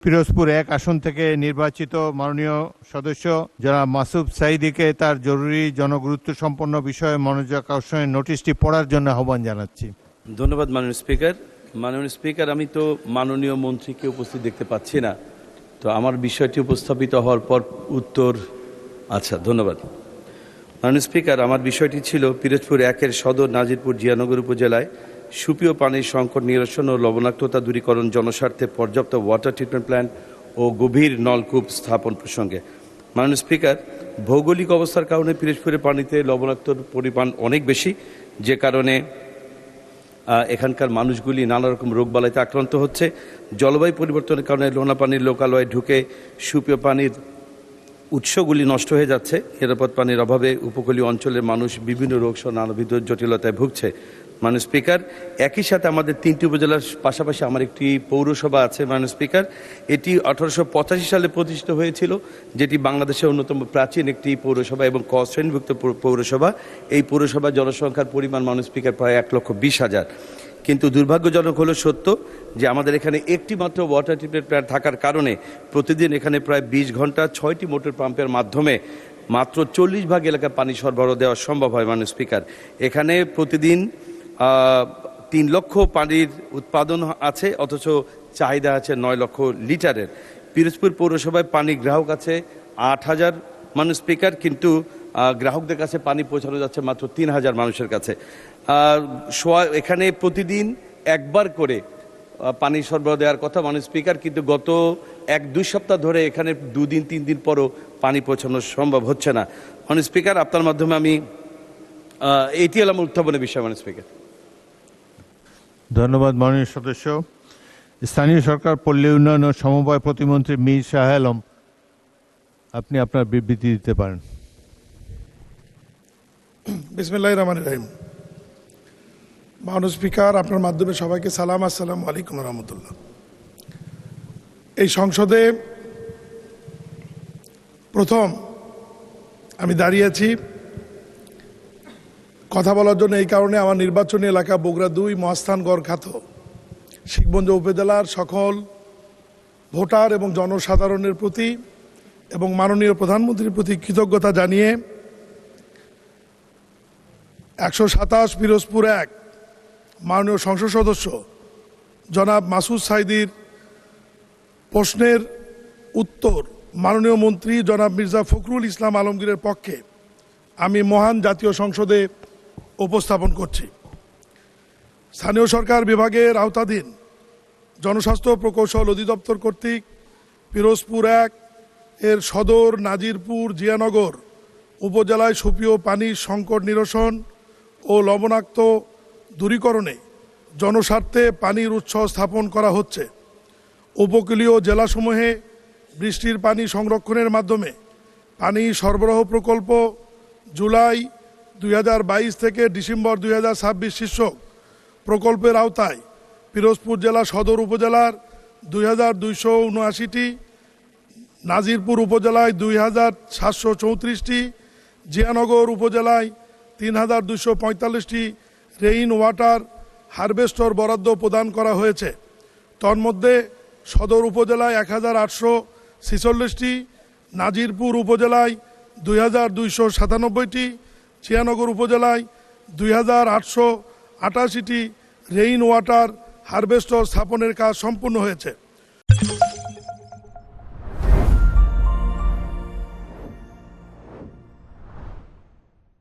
পিরোজপুর 1 আসন থেকে নির্বাচিত মাননীয় সদস্য যারা মাসুদ সাঈদীকে তার জরুরি জনগুরুত্ব সম্পন্ন বিষয়ে মনোযোগ আকর্ষণের নোটিশটি পড়ার জন্য আহ্বান জানাচ্ছি। ধন্যবাদ মাননীয় স্পিকার। মাননীয় স্পিকার, আমি তো মাননীয় মন্ত্রীকে উপস্থিত দেখতে পাচ্ছি না, তো আমার বিষয়টি উপস্থাপিত হওয়ার পর উত্তর। আচ্ছা, ধন্যবাদ মাননীয় স্পিকার। আমার বিষয়টি ছিল পিরোজপুর 1-এর সদর নাজিরপুর জিয়ানগর উপজেলায় সুপেয় পানির সংকট নিরসন ও লবণাক্ততা দূরীকরণ জনস্বার্থে পর্যাপ্ত ওয়াটার ট্রিটমেন্ট প্ল্যান্ট ও গভীর নলকূপ স্থাপন প্রসঙ্গে। মাননীয় স্পিকার, ভৌগোলিক অবস্থার কারণে পিরোজপুরের পানিতে লবণাক্তর পরিমাণ অনেক বেশি, যে কারণে এখানকার মানুষগুলি নানা রকম রোগবালাইতে আক্রান্ত হচ্ছে। জলবায়ু পরিবর্তনের কারণে লোনা পানির লোকালয়ে ঢুকে সুপেয় পানির উৎসগুলি নষ্ট হয়ে যাচ্ছে। নিরাপদ পানির অভাবে উপকূলীয় অঞ্চলের মানুষ বিভিন্ন রোগ সহ নানাবিধ জটিলতায় ভুগছে। মাননীয় স্পিকার, একই সাথে আমাদের 3টি উপজেলার পাশাপাশি আমার একটি পৌরসভা আছে মাননীয় স্পিকার। এটি 1885 সালে প্রতিষ্ঠিত হয়েছিল, যেটি বাংলাদেশের অন্যতম প্রাচীন একটি পৌরসভা এবং ক শ্রেণীভুক্ত পৌরসভা। এই পৌরসভার জনসংখ্যার পরিমাণ মাননীয় স্পিকার প্রায় 1,20,000। কিন্তু দুর্ভাগ্যজনক হলো সত্য যে আমাদের এখানে একটি মাত্র ওয়াটার ট্রিটমেন্ট প্ল্যান্ট থাকার কারণে প্রতিদিন এখানে প্রায় 20 ঘন্টা 6টি মোটর পাম্পের মাধ্যমে মাত্র 40% এলাকায় পানি সরবরাহ দেওয়া সম্ভব হয়। মাননীয় স্পিকার, এখানে প্রতিদিন 3 লক্ষ পানির উৎপাদন আছে, অথচ চাহিদা আছে 9 লক্ষ লিটারের। পিরোজপুর পৌরসভায় পানি গ্রাহক আছে 8,000 মাননীয় স্পিকার, কিন্তু গ্রাহকদের কাছে পানি পৌঁছানো যাচ্ছে মাত্র 3,000 মানুষের কাছে। এখানে প্রতিদিন একবার করে পানি সরবরাহ দেওয়ার কথা মাননীয় স্পিকার, কিন্তু গত 1-2 সপ্তাহ ধরে এখানে 2 দিন 3 দিন পরও পানি পৌঁছানো সম্ভব হচ্ছে না। মাননীয় স্পিকার, আপনার মাধ্যমে আমি এটি হল আমার উত্থাপনের বিষয়। মাননীয় স্পিকার, ধন্যবাদ মাননীয় সদস্য। স্থানীয় সরকার, পল্লী উন্নয়ন ও সমবায় প্রতিমন্ত্রী মীর শাহ আলম, আপনি আপনার বিবৃতি দিতে পারেন। বিসমিল্লাহির রহমানির রহিম। মাননীয় স্পিকার, আপনার মাধ্যমে সবাইকে সালাম। আসসালামু আলাইকুম রহমতুল্লাহ। এই সংসদে প্রথম আমি দাঁড়িয়েছি কথা বলার জন্য, এই কারণে আমার নির্বাচনী এলাকা বগুড়া 2 মহাস্থানগড় খ্যাত শিখগঞ্জ উপজেলার সকল ভোটার এবং জনসাধারণের প্রতি এবং মাননীয় প্রধানমন্ত্রীর প্রতি কৃতজ্ঞতা জানিয়ে 127 পিরোজপুর 1 মাননীয় সংসদ সদস্য জনাব মাসুদ সাঈদীর প্রশ্নের উত্তর মাননীয় মন্ত্রী জনাব মির্জা ফখরুল ইসলাম আলমগীরের পক্ষে আমি মহান জাতীয় সংসদে উপস্থাপন করছি। স্থানীয় সরকার বিভাগের আওতাধীন জনস্বাস্থ্য প্রকৌশল অধিদপ্তর কর্তৃক পিরোজপুর 1 এর সদর নাজিরপুর জিয়ানগর উপজেলায় সুপেয় পানির সংকট নিরসন ও লবণাক্ত দূরীকরণে জনস্বার্থে পানির উৎস স্থাপন করা হচ্ছে। উপকূলীয় জেলাসমূহে বৃষ্টির পানি সংরক্ষণের মাধ্যমে পানি সরবরাহ প্রকল্প জুলাই 2022 থেকে ডিসেম্বর 2026 শীর্ষক প্রকল্পের আওতায় পিরোজপুর জেলা সদর উপজেলার 2,279টি, নাজিরপুর উপজেলায় 2,734টি, জিয়ানগর উপজেলায় 3,245টি রেইন ওয়াটার হারভেস্টর বরাদ্দ প্রদান করা হয়েছে। তন্মধ্যে সদর উপজেলায় 1,846টি, নাজিরপুর উপজেলায় 2,297টি, জিয়ানগর উপজেলায় 2,888টি রেইন ওয়াটার হারভেস্টর স্থাপনের কাজ সম্পূর্ণ হয়েছে।